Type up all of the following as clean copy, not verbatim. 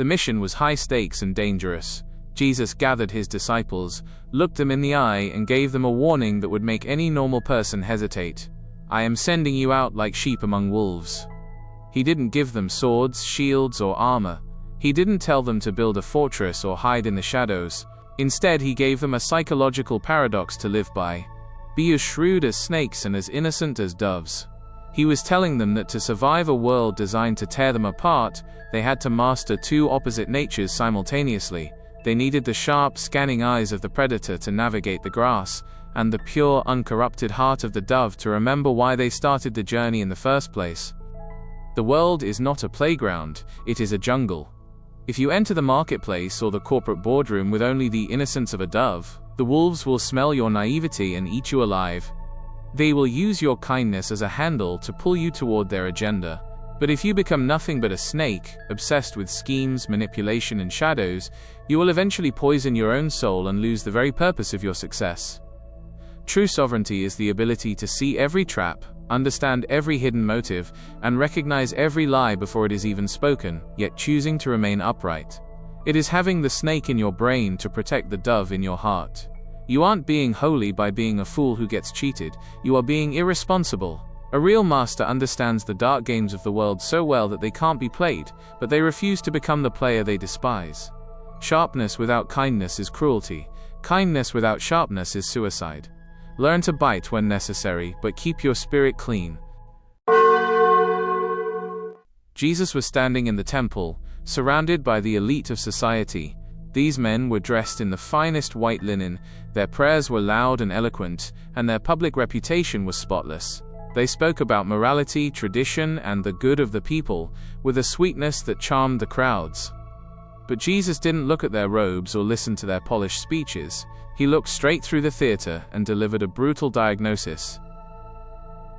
The mission was high stakes and dangerous. Jesus gathered his disciples, looked them in the eye, and gave them a warning that would make any normal person hesitate. "I am sending you out like sheep among wolves." He didn't give them swords, shields, or armor. He didn't tell them to build a fortress or hide in the shadows. Instead, he gave them a psychological paradox to live by. Be as shrewd as snakes and as innocent as doves. He was telling them that to survive a world designed to tear them apart, they had to master two opposite natures simultaneously. They needed the sharp, scanning eyes of the predator to navigate the grass, and the pure, uncorrupted heart of the dove to remember why they started the journey in the first place. The world is not a playground, it is a jungle. If you enter the marketplace or the corporate boardroom with only the innocence of a dove, the wolves will smell your naivety and eat you alive. They will use your kindness as a handle to pull you toward their agenda. But if you become nothing but a snake, obsessed with schemes, manipulation, and shadows, you will eventually poison your own soul and lose the very purpose of your success. True sovereignty is the ability to see every trap, understand every hidden motive, and recognize every lie before it is even spoken, yet choosing to remain upright. It is having the snake in your brain to protect the dove in your heart. You aren't being holy by being a fool who gets cheated, you are being irresponsible. A real master understands the dark games of the world so well that they can't be played, but they refuse to become the player they despise. Sharpness without kindness is cruelty. Kindness without sharpness is suicide. Learn to bite when necessary, but keep your spirit clean. Jesus was standing in the temple, surrounded by the elite of society. These men were dressed in the finest white linen, their prayers were loud and eloquent, and their public reputation was spotless. They spoke about morality, tradition, and the good of the people, with a sweetness that charmed the crowds. But Jesus didn't look at their robes or listen to their polished speeches. He looked straight through the theater and delivered a brutal diagnosis.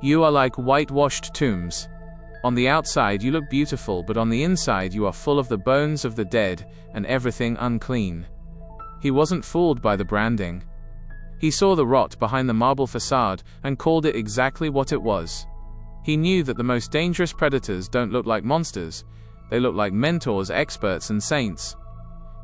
"You are like whitewashed tombs. On the outside you look beautiful, but on the inside you are full of the bones of the dead and everything unclean." He wasn't fooled by the branding. He saw the rot behind the marble facade and called it exactly what it was. He knew that the most dangerous predators don't look like monsters, they look like mentors, experts, and saints.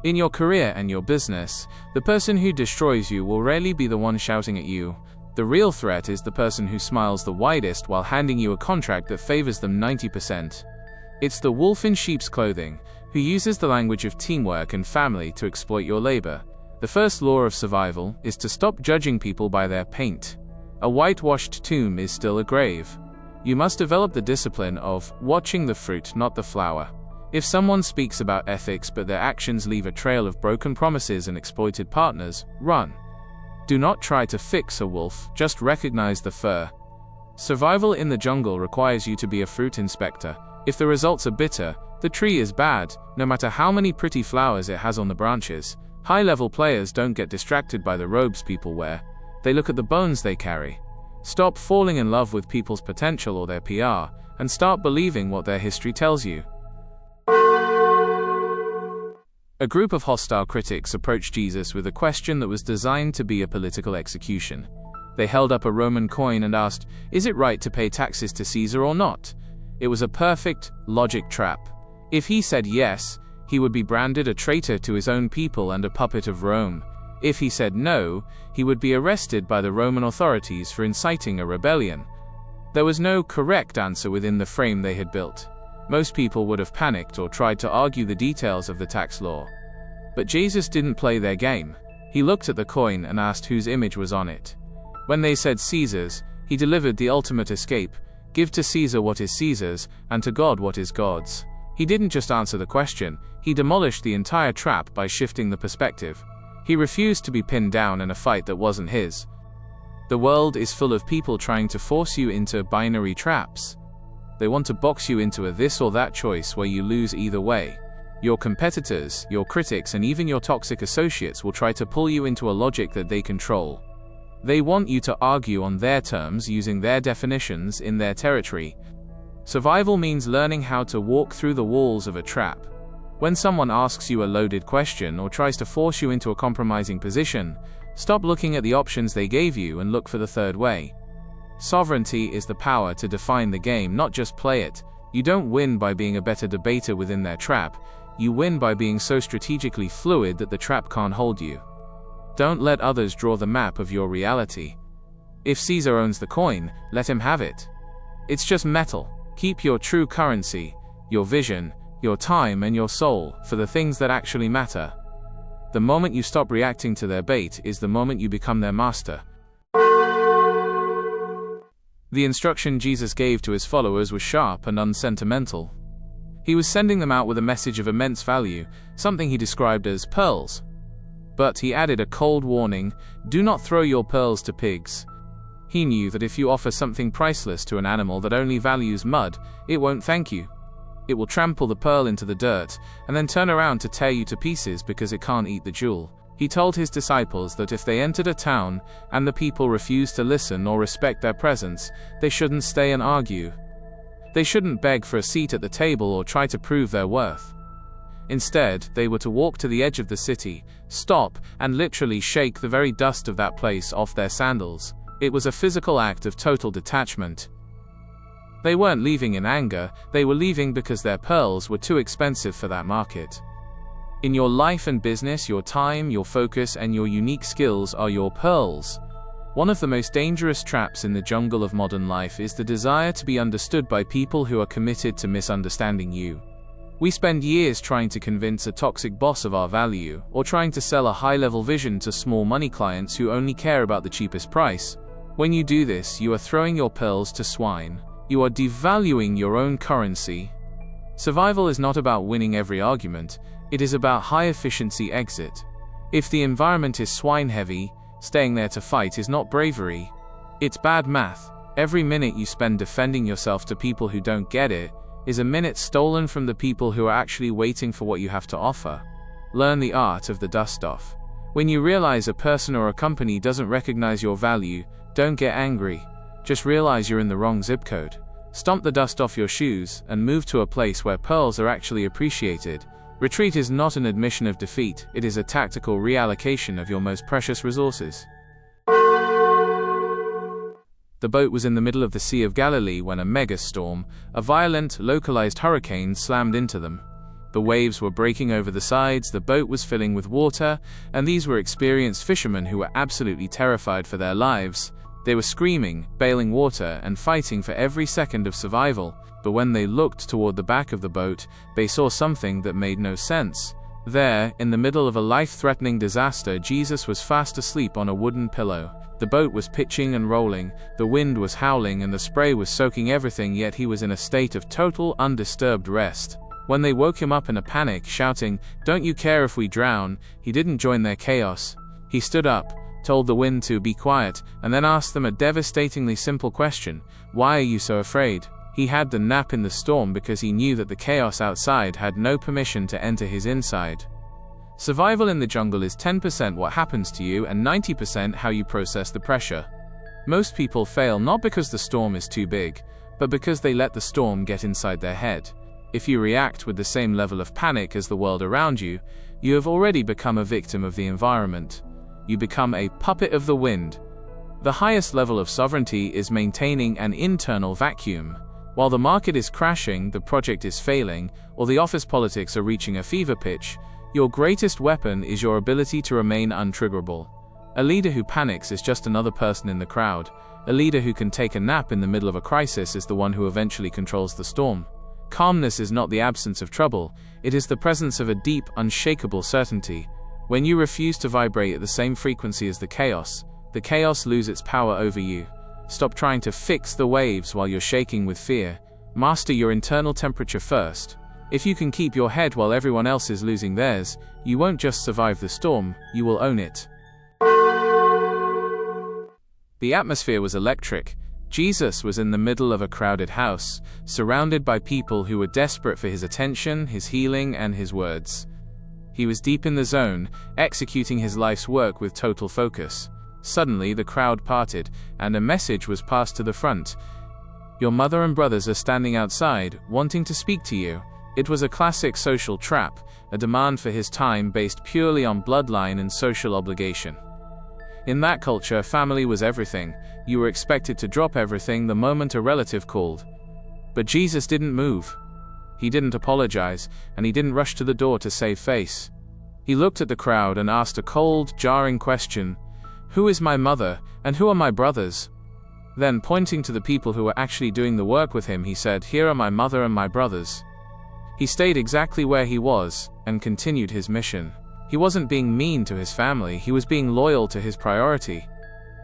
In your career and your business, the person who destroys you will rarely be the one shouting at you. The real threat is the person who smiles the widest while handing you a contract that favors them 90%. It's the wolf in sheep's clothing, who uses the language of teamwork and family to exploit your labor. The first law of survival is to stop judging people by their paint. A whitewashed tomb is still a grave. You must develop the discipline of watching the fruit, not the flower. If someone speaks about ethics but their actions leave a trail of broken promises and exploited partners, run. Do not try to fix a wolf, just recognize the fur. Survival in the jungle requires you to be a fruit inspector. If the results are bitter, the tree is bad, no matter how many pretty flowers it has on the branches. High-level players don't get distracted by the robes people wear. They look at the bones they carry. Stop falling in love with people's potential or their PR, and start believing what their history tells you. A group of hostile critics approached Jesus with a question that was designed to be a political execution. They held up a Roman coin and asked, "Is it right to pay taxes to Caesar or not?" It was a perfect logic trap. If he said yes, he would be branded a traitor to his own people and a puppet of Rome. If he said no, he would be arrested by the Roman authorities for inciting a rebellion. There was no correct answer within the frame they had built. Most people would have panicked or tried to argue the details of the tax law. But Jesus didn't play their game. He looked at the coin and asked whose image was on it. When they said Caesar's, he delivered the ultimate escape: give to Caesar what is Caesar's, and to God what is God's. He didn't just answer the question, he demolished the entire trap by shifting the perspective. He refused to be pinned down in a fight that wasn't his. The world is full of people trying to force you into binary traps. They want to box you into a this or that choice where you lose either way. Your competitors, your critics, and even your toxic associates will try to pull you into a logic that they control. They want you to argue on their terms using their definitions in their territory. Survival means learning how to walk through the walls of a trap. When someone asks you a loaded question or tries to force you into a compromising position, stop looking at the options they gave you and look for the third way. Sovereignty is the power to define the game, not just play it. You don't win by being a better debater within their trap. You win by being so strategically fluid that the trap can't hold you. Don't let others draw the map of your reality. If Caesar owns the coin, let him have it. It's just metal. Keep your true currency, your vision, your time and your soul, for the things that actually matter. The moment you stop reacting to their bait is the moment you become their master. The instruction Jesus gave to his followers was sharp and unsentimental. He was sending them out with a message of immense value, something he described as pearls. But he added a cold warning: do not throw your pearls to pigs. He knew that if you offer something priceless to an animal that only values mud, it won't thank you. It will trample the pearl into the dirt, and then turn around to tear you to pieces because it can't eat the jewel. He told his disciples that if they entered a town, and the people refused to listen or respect their presence, they shouldn't stay and argue. They shouldn't beg for a seat at the table or try to prove their worth. Instead, they were to walk to the edge of the city, stop, and literally shake the very dust of that place off their sandals. It was a physical act of total detachment. They weren't leaving in anger, they were leaving because their pearls were too expensive for that market. In your life and business, your time, your focus, and your unique skills are your pearls. One of the most dangerous traps in the jungle of modern life is the desire to be understood by people who are committed to misunderstanding you. We spend years trying to convince a toxic boss of our value, or trying to sell a high-level vision to small money clients who only care about the cheapest price. When you do this, you are throwing your pearls to swine. You are devaluing your own currency. Survival is not about winning every argument, it is about high-efficiency exit. If the environment is swine-heavy, staying there to fight is not bravery. It's bad math. Every minute you spend defending yourself to people who don't get it is a minute stolen from the people who are actually waiting for what you have to offer. Learn the art of the dust-off. When you realize a person or a company doesn't recognize your value, don't get angry. Just realize you're in the wrong zip code. Stomp the dust off your shoes and move to a place where pearls are actually appreciated. Retreat is not an admission of defeat, it is a tactical reallocation of your most precious resources. The boat was in the middle of the Sea of Galilee when a megastorm, a violent, localized hurricane, slammed into them. The waves were breaking over the sides, the boat was filling with water, and these were experienced fishermen who were absolutely terrified for their lives. They were screaming, bailing water, and fighting for every second of survival. But when they looked toward the back of the boat, they saw something that made no sense. There, in the middle of a life-threatening disaster, Jesus was fast asleep on a wooden pillow. The boat was pitching and rolling, the wind was howling and the spray was soaking everything, yet he was in a state of total, undisturbed rest. When they woke him up in a panic, shouting, "Don't you care if we drown?" he didn't join their chaos. He stood up, told the wind to be quiet, and then asked them a devastatingly simple question: why are you so afraid? He had the nap in the storm because he knew that the chaos outside had no permission to enter his inside. Survival in the jungle is 10% what happens to you and 90% how you process the pressure. Most people fail not because the storm is too big, but because they let the storm get inside their head. If you react with the same level of panic as the world around you, you have already become a victim of the environment. You become a puppet of the wind. The highest level of sovereignty is maintaining an internal vacuum. While the market is crashing, the project is failing, or the office politics are reaching a fever pitch, your greatest weapon is your ability to remain untriggerable. A leader who panics is just another person in the crowd. A leader who can take a nap in the middle of a crisis is the one who eventually controls the storm. Calmness is not the absence of trouble, it is the presence of a deep, unshakable certainty. When you refuse to vibrate at the same frequency as the chaos loses its power over you. Stop trying to fix the waves while you're shaking with fear. Master your internal temperature first. If you can keep your head while everyone else is losing theirs, you won't just survive the storm, you will own it. The atmosphere was electric. Jesus was in the middle of a crowded house, surrounded by people who were desperate for his attention, his healing, and his words. He was deep in the zone, executing his life's work with total focus. Suddenly, the crowd parted, and a message was passed to the front. "Your mother and brothers are standing outside, wanting to speak to you." It was a classic social trap, a demand for his time based purely on bloodline and social obligation. In that culture, family was everything. You were expected to drop everything the moment a relative called. But Jesus didn't move. He didn't apologize, and he didn't rush to the door to save face. He looked at the crowd and asked a cold, jarring question: "Who is my mother, and who are my brothers?" Then, pointing to the people who were actually doing the work with him, he said, "Here are my mother and my brothers." He stayed exactly where he was, and continued his mission. He wasn't being mean to his family, he was being loyal to his priority.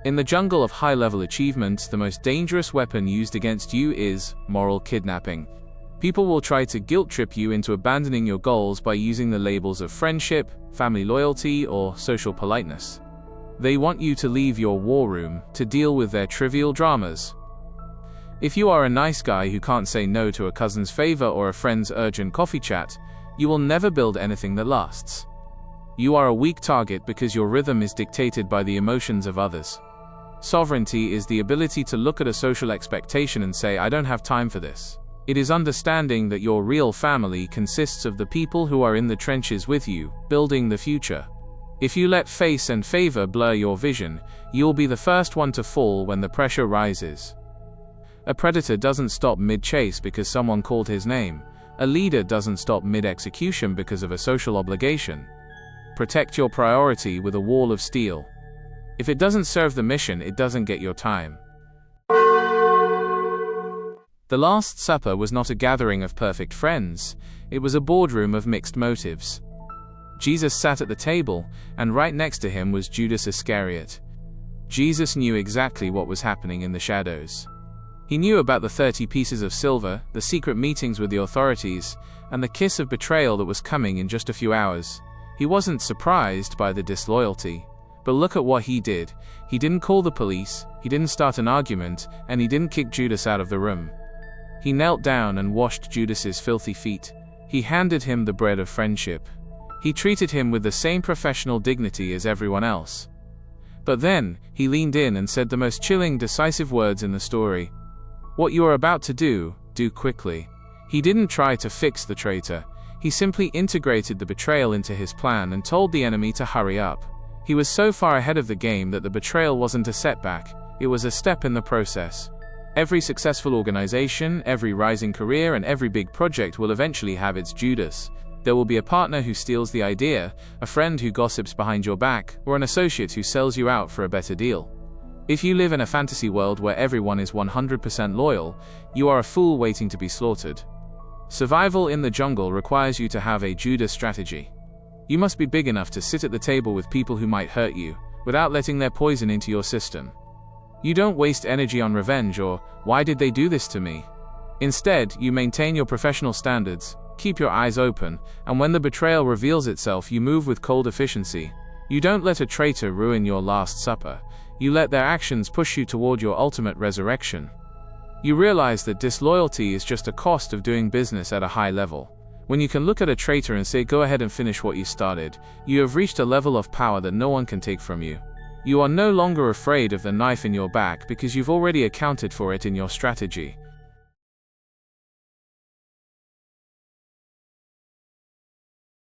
In the jungle of high-level achievement, the most dangerous weapon used against you is moral kidnapping. People will try to guilt-trip you into abandoning your goals by using the labels of friendship, family loyalty, or social politeness. They want you to leave your war room to deal with their trivial dramas. If you are a nice guy who can't say no to a cousin's favor or a friend's urgent coffee chat, you will never build anything that lasts. You are a weak target because your rhythm is dictated by the emotions of others. Sovereignty is the ability to look at a social expectation and say, "I don't have time for this." It is understanding that your real family consists of the people who are in the trenches with you, building the future. If you let face and favor blur your vision, you'll be the first one to fall when the pressure rises. A predator doesn't stop mid-chase because someone called his name. A leader doesn't stop mid-execution because of a social obligation. Protect your priority with a wall of steel. If it doesn't serve the mission, it doesn't get your time. The Last Supper was not a gathering of perfect friends, it was a boardroom of mixed motives. Jesus sat at the table, and right next to him was Judas Iscariot. Jesus knew exactly what was happening in the shadows. He knew about the 30 pieces of silver, the secret meetings with the authorities, and the kiss of betrayal that was coming in just a few hours. He wasn't surprised by the disloyalty. But look at what he did. He didn't call the police, he didn't start an argument, and he didn't kick Judas out of the room. He knelt down and washed Judas's filthy feet. He handed him the bread of friendship. He treated him with the same professional dignity as everyone else. But then, he leaned in and said the most chilling, decisive words in the story. "What you are about to do, do quickly." He didn't try to fix the traitor. He simply integrated the betrayal into his plan and told the enemy to hurry up. He was so far ahead of the game that the betrayal wasn't a setback, it was a step in the process. Every successful organization, every rising career, and every big project will eventually have its Judas. There will be a partner who steals the idea, a friend who gossips behind your back, or an associate who sells you out for a better deal. If you live in a fantasy world where everyone is 100% loyal, you are a fool waiting to be slaughtered. Survival in the jungle requires you to have a Judas strategy. You must be big enough to sit at the table with people who might hurt you, without letting their poison into your system. You don't waste energy on revenge or, "Why did they do this to me?" Instead, you maintain your professional standards, keep your eyes open, and when the betrayal reveals itself, you move with cold efficiency. You don't let a traitor ruin your Last Supper. You let their actions push you toward your ultimate resurrection. You realize that disloyalty is just a cost of doing business at a high level. When you can look at a traitor and say, "Go ahead and finish what you started," you have reached a level of power that no one can take from you. You are no longer afraid of the knife in your back because you've already accounted for it in your strategy.